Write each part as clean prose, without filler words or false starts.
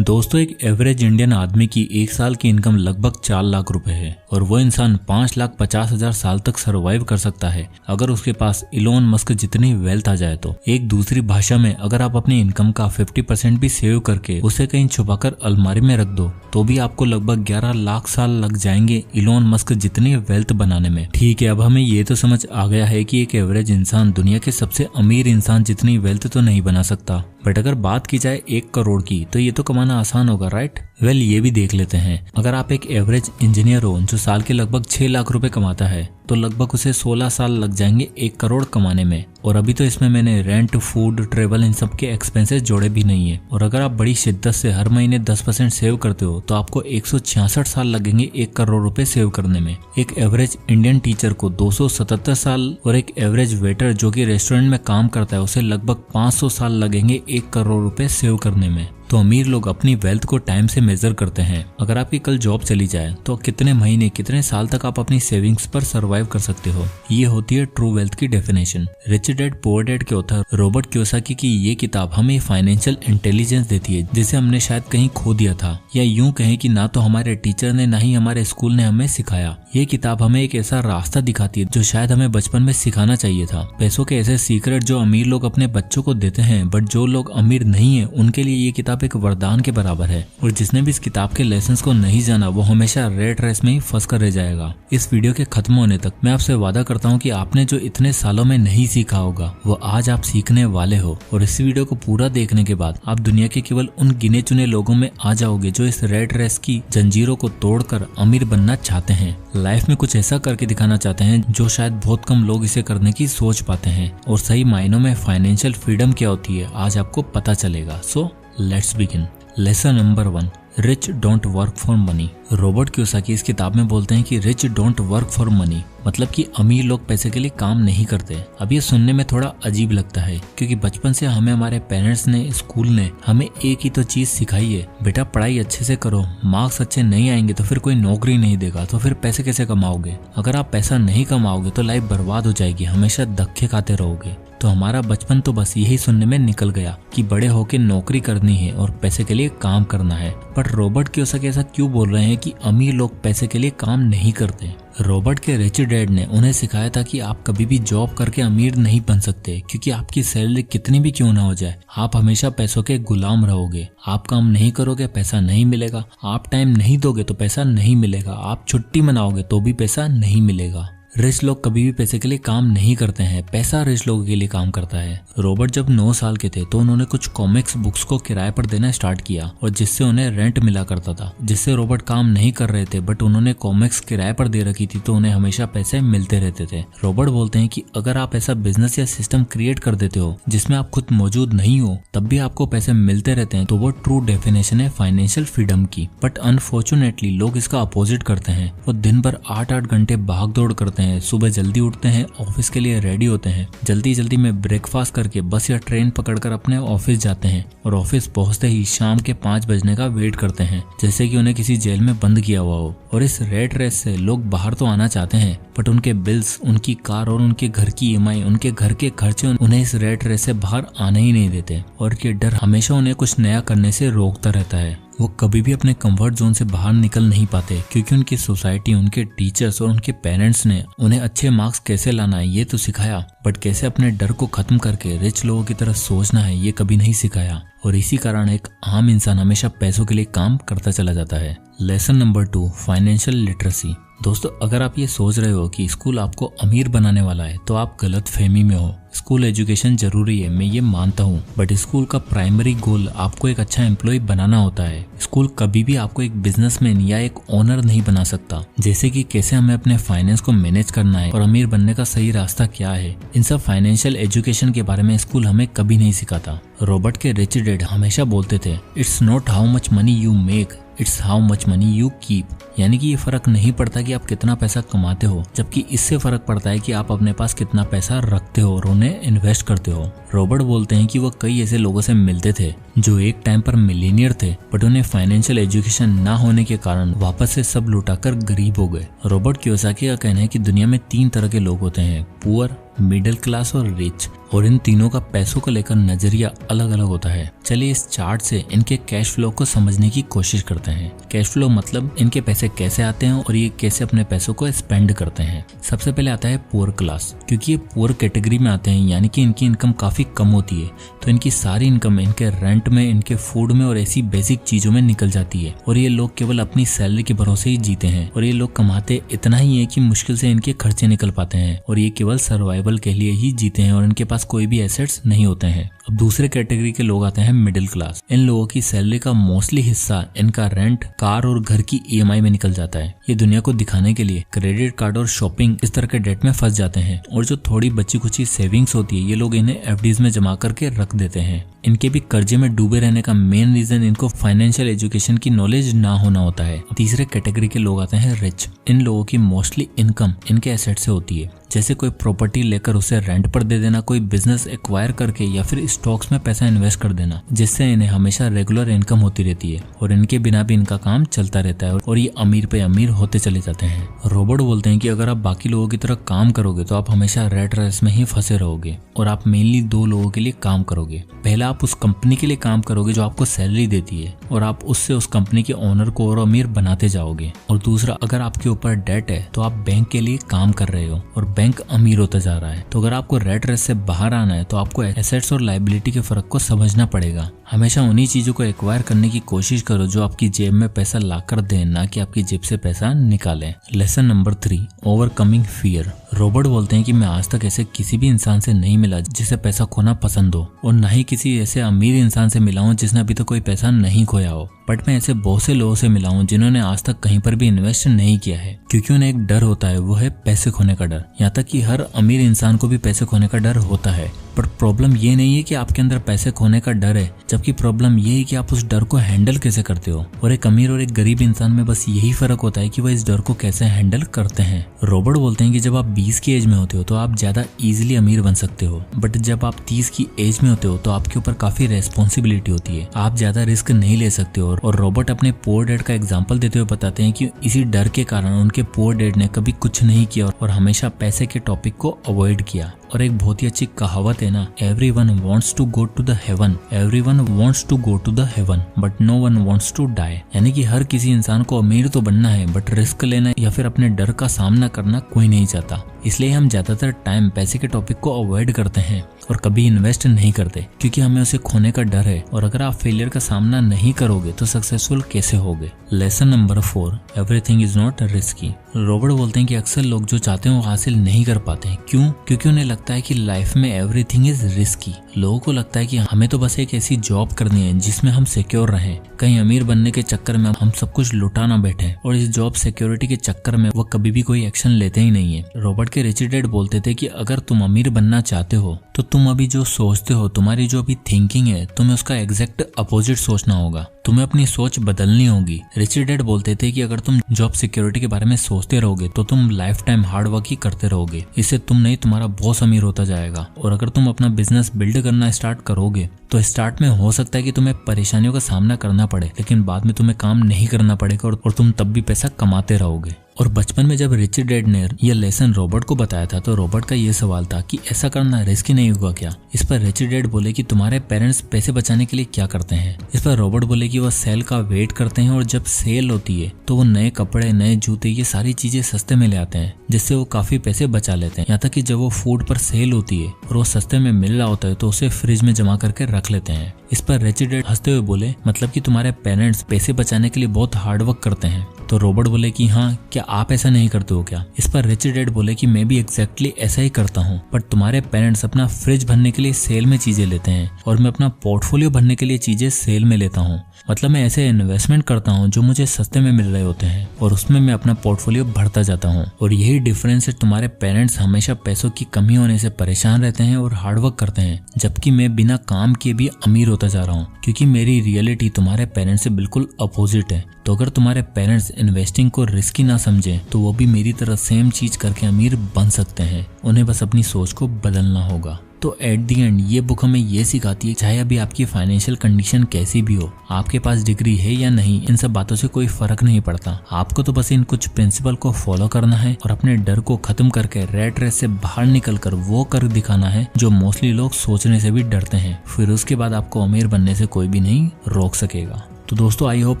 दोस्तों, एक average Indian आदमी की एक साल की इनकम लगभग 4 लाख रुपए है और वो इंसान 5,50,000 साल तक सरवाइव कर सकता है अगर उसके पास इलोन मस्क जितनी वेल्थ आ जाए तो। एक दूसरी भाषा में, अगर आप अपनी इनकम का 50% भी सेव करके उसे कहीं छुपाकर अलमारी में रख दो तो भी आपको लगभग 11 लाख साल लग जाएंगे इलोन मस्क जितनी वेल्थ बनाने में। ठीक है, अब हमें ये तो समझ आ गया है कि एक एवरेज इंसान दुनिया के सबसे अमीर इंसान जितनी वेल्थ तो नहीं बना सकता, बट अगर बात की जाए 1 करोड़ की तो ये तो कमाना आसान होगा, राइट? वेल, ये भी देख लेते हैं। अगर आप एक एवरेज इंजीनियर हो जो साल के लगभग 6 लाख रुपए कमाता है तो लगभग उसे 16 साल लग जाएंगे 1 करोड़ कमाने में। और अभी तो इसमें मैंने रेंट, फूड, ट्रेवल इन सब के एक्सपेंसेस जोड़े भी नहीं है। और अगर आप बड़ी शिद्दत से हर महीने 10% सेव करते हो तो आपको 166 साल लगेंगे 1 करोड़ रुपए सेव करने में। एक एवरेज इंडियन टीचर को 277 साल और एक एवरेज वेटर जो कि रेस्टोरेंट में काम करता है उसे लगभग 500 साल लगेंगे 1 करोड़ रुपए सेव करने में। तो अमीर लोग अपनी वेल्थ को टाइम से मेजर करते हैं। अगर आपकी कल जॉब चली जाए तो कितने महीने, कितने साल तक आप अपनी सेविंग्स पर सरवाइव कर सकते हो। ये होती है ट्रू वेल्थ की definition. Rich dad poor dad के ऑथर रॉबर्ट कियोसाकी की ये किताब हमें फाइनेंशियल इंटेलिजेंस देती है जिसे हमने शायद कहीं खो दिया था, या यूं कहें कि ना तो हमारे टीचर ने ना ही हमारे स्कूल ने हमें सिखाया। ये किताब हमें एक ऐसा रास्ता दिखाती है जो शायद हमें बचपन में सिखाना चाहिए था। पैसों के ऐसे सीक्रेट जो अमीर लोग अपने बच्चों को देते हैं, बट जो लोग अमीर नहीं है उनके लिए ये किताब एक वरदान के बराबर है। और जिसने भी इस किताब के लेसन्स को नहीं जाना वो हमेशा रेट रेस में ही फंस कर रह जाएगा। इस वीडियो के खत्म होने तक मैं आपसे वादा करता हूँ कि आपने जो इतने सालों में नहीं सीखा होगा वो आज आप सीखने वाले हो। और इस वीडियो को पूरा देखने के बाद आप दुनिया के केवल उन गिने चुने लोगों में आ जाओगे जो इस रेट रेस की जंजीरों को तोड़कर अमीर बनना चाहते हैं, लाइफ में कुछ ऐसा करके दिखाना चाहते हैं जो शायद बहुत कम लोग इसे करने की सोच पाते हैं। और सही मायनों में फाइनेंशियल फ्रीडम क्या होती है आज आपको पता चलेगा। So let's begin. Lesson number 1, rich don't work for money. Robert Kiyosaki इस किताब में बोलते हैं कि rich don't work for money मतलब कि अमीर लोग पैसे के लिए काम नहीं करते। अब ये सुनने में थोड़ा अजीब लगता है क्योंकि बचपन से हमें हमारे पेरेंट्स ने, स्कूल ने हमें एक ही तो चीज सिखाई है, बेटा पढ़ाई अच्छे से करो, मार्क्स अच्छे नहीं आएंगे तो फिर कोई नौकरी नहीं देगा, तो फिर पैसे कैसे कमाओगे? अगर आप पैसा नहीं कमाओगे तो लाइफ बर्बाद हो जाएगी, हमेशा धक्के खाते रहोगे। तो हमारा बचपन तो बस यही सुनने में निकल गया कि बड़े होके नौकरी करनी है और पैसे के लिए काम करना है। पर रॉबर्ट कियोसाकी ऐसा क्यों बोल रहे हैं कि अमीर लोग पैसे के लिए काम नहीं करते? रॉबर्ट के रिच डैड ने उन्हें सिखाया था कि आप कभी भी जॉब करके अमीर नहीं बन सकते क्योंकि आपकी सैलरी कितनी भी क्यों ना हो जाए, आप हमेशा पैसों के गुलाम रहोगे। आप काम नहीं करोगे पैसा नहीं मिलेगा, आप टाइम नहीं दोगे तो पैसा नहीं मिलेगा, आप छुट्टी मनाओगे तो भी पैसा नहीं मिलेगा। रिच लोग कभी भी पैसे के लिए काम नहीं करते हैं, पैसा रिच लोगों के लिए काम करता है। रॉबर्ट जब 9 साल के थे तो उन्होंने कुछ कॉमिक्स बुक्स को किराए पर देना स्टार्ट किया और जिससे उन्हें रेंट मिला करता था, जिससे रॉबर्ट काम नहीं कर रहे थे बट उन्होंने कॉमिक्स किराए पर दे रखी थी तो उन्हें हमेशा पैसे मिलते रहते थे। रॉबर्ट बोलते हैं कि अगर आप ऐसा बिजनेस या सिस्टम क्रिएट कर देते हो जिसमें आप खुद मौजूद नहीं हो तब भी आपको पैसे मिलते रहते हैं तो वो ट्रू डेफिनेशन है फाइनेंशियल फ्रीडम की। बट अनफॉर्चुनेटली लोग इसका अपोजिट करते हैं। वो दिन भर 8-8 घंटे भाग दौड़ करते हैं, सुबह जल्दी उठते हैं, ऑफिस के लिए रेडी होते हैं, जल्दी जल्दी में ब्रेकफास्ट करके बस या ट्रेन पकड़कर अपने ऑफिस जाते हैं और ऑफिस पहुंचते ही शाम के 5 बजने का वेट करते हैं जैसे कि उन्हें किसी जेल में बंद किया हुआ हो। और इस रेट रेस से लोग बाहर तो आना चाहते हैं बट उनके बिल्स, उनकी कार और उनके घर की EMI, उनके घर के खर्चे उन्हें इस रेट रेस से बाहर आने ही नहीं देते। और ये डर हमेशा उन्हें कुछ नया करने से रोकता रहता है। वो कभी भी अपने कंफर्ट जोन से बाहर निकल नहीं पाते क्योंकि उनकी सोसाइटी, उनके टीचर्स और उनके पेरेंट्स ने उन्हें अच्छे मार्क्स कैसे लाना है ये तो सिखाया, बट कैसे अपने डर को खत्म करके रिच लोगों की तरह सोचना है ये कभी नहीं सिखाया। और इसी कारण एक आम इंसान हमेशा पैसों के लिए काम करता चला जाता है। Lesson number 2, financial literacy. दोस्तों, अगर आप ये सोच रहे हो कि स्कूल आपको अमीर बनाने वाला है तो आप गलत फहमी में हो। स्कूल एजुकेशन जरूरी है, मैं ये मानता हूँ, बट स्कूल का प्राइमरी गोल आपको एक अच्छा एम्प्लॉय बनाना होता है। स्कूल कभी भी आपको एक बिजनेसमैन या एक ओनर नहीं बना सकता। जैसे कि कैसे हमें अपने फाइनेंस को मैनेज करना है और अमीर बनने का सही रास्ता क्या है, इन सब फाइनेंशियल एजुकेशन के बारे में स्कूल हमें कभी नहीं सिखाता। रॉबर्ट के रिच डैड हमेशा बोलते थे, it's not how much money you make, it's how much money you keep. यानी कि ये फर्क नहीं पड़ता कि आप कितना पैसा कमाते हो, जबकि इससे फर्क पड़ता है कि आप अपने पास कितना पैसा रखते हो और उन्हें इन्वेस्ट करते हो। रॉबर्ट बोलते हैं कि वो कई ऐसे लोगों से मिलते थे जो एक टाइम पर मिलीनियर थे बट उन्हें फाइनेंशियल एजुकेशन ना होने के कारण वापस से सब लुटाकर गरीब हो गए। रॉबर्ट कियोसाकी का कहना है कि दुनिया में 3 तरह के लोग होते हैं, पुअर, मिडिल क्लास और रिच, और इन तीनों का पैसों को लेकर नजरिया अलग अलग होता है। चलिए इस चार्ट से इनके कैश फ्लो को समझने की कोशिश करते हैं। कैश फ्लो मतलब इनके पैसे कैसे आते हैं और ये कैसे अपने पैसों को स्पेंड करते हैं। सबसे पहले आता है पुअर क्लास, क्योंकि ये पुअर कैटेगरी में आते हैं, यानी कि इनकी इनकम काफी कम होती है, तो इनकी सारी इनकम इनके रेंट में, इनके फूड में और ऐसी बेसिक चीजों में निकल जाती है। और ये लोग केवल अपनी सैलरी के भरोसे ही जीते हैं, और ये लोग कमाते इतना ही है कि मुश्किल से इनके खर्चे निकल पाते हैं, और ये केवल सर्वाइवल के लिए ही जीते हैं, और इनके पास कोई भी एसेट्स नहीं होते हैं। अब दूसरे कैटेगरी के लोग आते हैं मिडिल क्लास। इन लोगों की सैलरी का मोस्टली हिस्सा इनका रेंट, कार और घर की ईएमआई में निकल जाता है। ये दुनिया को दिखाने के लिए क्रेडिट कार्ड और शॉपिंग इस तरह के डेट में फंस जाते हैं, और जो थोड़ी बची कुची सेविंग्स होती है ये लोग इन्हें एफडीज में जमा करके रख देते हैं। इनके भी कर्जे में डूबे रहने का मेन रीजन इनको फाइनेंशियल एजुकेशन की नॉलेज ना होना होता है। तीसरे कैटेगरी के लोग आते हैं रिच। इन लोगों की मोस्टली इनकम इनके एसेट से होती है, जैसे कोई प्रॉपर्टी लेकर उसे रेंट पर दे देना, कोई बिजनेस एक्वायर करके या फिर स्टॉक्स में पैसा इन्वेस्ट कर देना, जिससे इन्हें हमेशा रेगुलर इनकम होती रहती है और इनके बिना भी इनका काम चलता रहता है और ये अमीर पे अमीर होते चले जाते हैं। रॉबर्ट बोलते हैं कि अगर आप बाकी लोगों की तरह काम करोगे तो आप हमेशा रेट रेस में ही फंसे रहोगे और आप मेनली दो लोगों के लिए काम करोगे। पहला, आप उस कंपनी के लिए काम करोगे जो आपको सैलरी देती है और आप उससे उस कंपनी के ओनर को और अमीर बनाते जाओगे, और दूसरा, अगर आपके ऊपर डेट है तो आप बैंक के लिए काम कर रहे हो और बैंक अमीर होता जा रहा है। तो अगर आपको रेट रेस से बाहर आना है तो आपको एसेट्स और लायबिलिटी के फर्क को समझना पड़ेगा। हमेशा उन्हीं चीजों को एक्वायर करने की कोशिश करो जो आपकी जेब में पैसा लाकर दें, ना कि आपकी जेब से पैसा निकालें। Lesson number 3, overcoming fear. Robert बोलते हैं कि मैं आज तक ऐसे किसी भी इंसान से नहीं मिला जिसे पैसा खोना पसंद हो, और न ही किसी ऐसे अमीर इंसान से मिला हूं जिसने अभी तक कोई पैसा नहीं खोया हो। बट मैं ऐसे बहुत से लोगों से मिला हूं जिन्होंने आज तक कहीं पर भी इन्वेस्ट नहीं किया है, क्योंकि उन्हें एक डर होता है, वो है पैसे खोने का डर। यहाँ तक कि हर अमीर इंसान को भी पैसे खोने का डर होता है। पर प्रॉब्लम ये नहीं है कि आपके अंदर पैसे खोने का डर है, जबकि प्रॉब्लम ये है कि आप उस डर को हैंडल कैसे करते हो। और एक अमीर और एक गरीब इंसान में बस यही फर्क होता है कि वह इस डर को कैसे हैंडल करते हैं। रॉबर्ट बोलते हैं कि जब आप 20 की एज में होते हो तो आप ज्यादा इजीली अमीर बन सकते हो, बट जब आप 30 की एज में होते हो तो आपके ऊपर काफी रेस्पॉन्सिबिलिटी होती है, आप ज्यादा रिस्क नहीं ले सकते हो। और रॉबर्ट अपने पुअर डैड का एग्जाम्पल देते हुए बताते हैं कि इसी डर के कारण उनके पुअर डैड ने कभी कुछ नहीं किया और हमेशा पैसे के टॉपिक को अवॉइड किया। और एक बहुत ही अच्छी कहावत है ना, everyone wants to go to the heaven, everyone wants to go to the heaven but no one wants to die. यानी कि हर किसी इंसान को अमीर तो बनना है, बट रिस्क लेना या फिर अपने डर का सामना करना कोई नहीं चाहता। इसलिए हम ज्यादातर टाइम पैसे के टॉपिक को अवॉइड करते हैं और कभी इन्वेस्ट नहीं करते, क्योंकि हमें उसे खोने का डर है। और अगर आप फेलियर का सामना नहीं करोगे तो सक्सेसफुल कैसे होगे। Lesson number 4, everything is not risky. Robert बोलते हैं कि अक्सर लोग जो चाहते हैं वो हासिल नहीं कर पाते हैं। क्यों? क्योंकि उन्हें लगता है कि लाइफ में एवरीथिंग इज रिस्की। लोगों को लगता है कि हमें तो बस एक ऐसी जॉब करनी है जिसमें हम सिक्योर रहें, कहीं अमीर बनने के चक्कर में हम सब कुछ लुटा ना बैठे, और इस जॉब सिक्योरिटी के चक्कर में वो कभी भी कोई एक्शन लेते ही नहीं है। रॉबर्ट के रिच डैड बोलते थे कि अगर तुम अमीर बनना चाहते हो तो तुम अभी जो सोचते हो, तुम्हारी जो अभी थिंकिंग है, तुम्हें उसका एग्जैक्ट अपोजिट सोचना होगा, तुम्हें अपनी सोच बदलनी होगी। रिच डैड बोलते थे कि अगर तुम जॉब सिक्योरिटी के बारे में सोचते रहोगे तो तुम लाइफ टाइम हार्ड वर्क ही करते रहोगे, इससे तुम नहीं तुम्हारा बॉस अमीर होता जाएगा। और अगर तुम अपना बिजनेस बिल्ड करना स्टार्ट करोगे तो स्टार्ट में हो सकता है कि तुम्हें परेशानियों का सामना करना पड़े, लेकिन बाद में तुम्हें काम नहीं करना पड़ेगा और तुम तब भी पैसा कमाते रहोगे। और बचपन में जब रिच डैड ने यह लेसन रॉबर्ट को बताया था तो रॉबर्ट का ये सवाल था कि ऐसा करना रिस्की नहीं होगा क्या। इस पर रिच डैड बोले कि तुम्हारे पेरेंट्स पैसे बचाने के लिए क्या करते हैं। इस पर रॉबर्ट बोले कि वह सेल का वेट करते हैं और जब सेल होती है तो वो नए कपड़े, नए जूते, ये सारी चीजें सस्ते में ले आते हैं, जिससे वो काफी पैसे बचा लेते हैं। यहाँ तक कि जब वो फूड पर सेल होती है और वो सस्ते में मिल रहा होता है तो उसे फ्रिज में जमा करके रख लेते हैं। इस पर रिच डैड हंसते हुए बोले, मतलब कि तुम्हारे पेरेंट्स पैसे बचाने के लिए बहुत हार्ड वर्क करते हैं। तो रॉबर्ट बोले कि हाँ, क्या आप ऐसा नहीं करते हो क्या। इस पर रिच डैड बोले कि मैं भी एग्जैक्टली ऐसा ही करता हूँ, बट तुम्हारे पेरेंट्स अपना फ्रिज भरने के लिए सेल में चीजें लेते हैं और मैं अपना पोर्टफोलियो भरने के लिए चीजें सेल में लेता हूँ। मतलब मैं ऐसे इन्वेस्टमेंट करता हूँ जो मुझे सस्ते में मिल रहे होते हैं और उसमें मैं अपना पोर्टफोलियो भरता जाता हूँ। और यही डिफरेंस है, तुम्हारे पेरेंट्स हमेशा पैसों की कमी होने से परेशान रहते हैं और हार्डवर्क करते हैं, जबकि मैं बिना काम किए भी अमीर होता जा रहा हूँ, क्योंकि मेरी रियलिटी तुम्हारे पेरेंट्स से बिल्कुल अपोजिट है। तो अगर तुम्हारे पेरेंट्स इन्वेस्टिंग को रिस्की ना समझें तो वो भी मेरी तरह सेम चीज करके अमीर बन सकते हैं, उन्हें बस अपनी सोच को बदलना होगा। तो एट दी एंड ये बुक हमें ये सिखाती है, चाहे अभी आपकी फाइनेंशियल कंडीशन कैसी भी हो, आपके पास डिग्री है या नहीं, इन सब बातों से कोई फर्क नहीं पड़ता। आपको तो बस इन कुछ प्रिंसिपल को फॉलो करना है और अपने डर को खत्म करके रेट रेस से बाहर निकलकर वो कर दिखाना है जो मोस्टली लोग सोचने से भी डरते हैं। फिर उसके बाद आपको अमीर बनने से कोई भी नहीं रोक सकेगा। तो दोस्तों, आई होप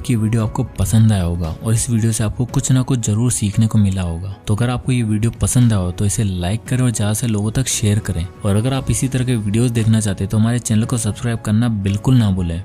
कि वीडियो आपको पसंद आया होगा और इस वीडियो से आपको कुछ ना कुछ जरूर सीखने को मिला होगा। तो अगर आपको ये वीडियो पसंद आया हो तो इसे लाइक करें और ज्यादा से लोगों तक शेयर करें। और अगर आप इसी तरह के वीडियोस देखना चाहते हैं तो हमारे चैनल को सब्सक्राइब करना बिल्कुल ना भूलें।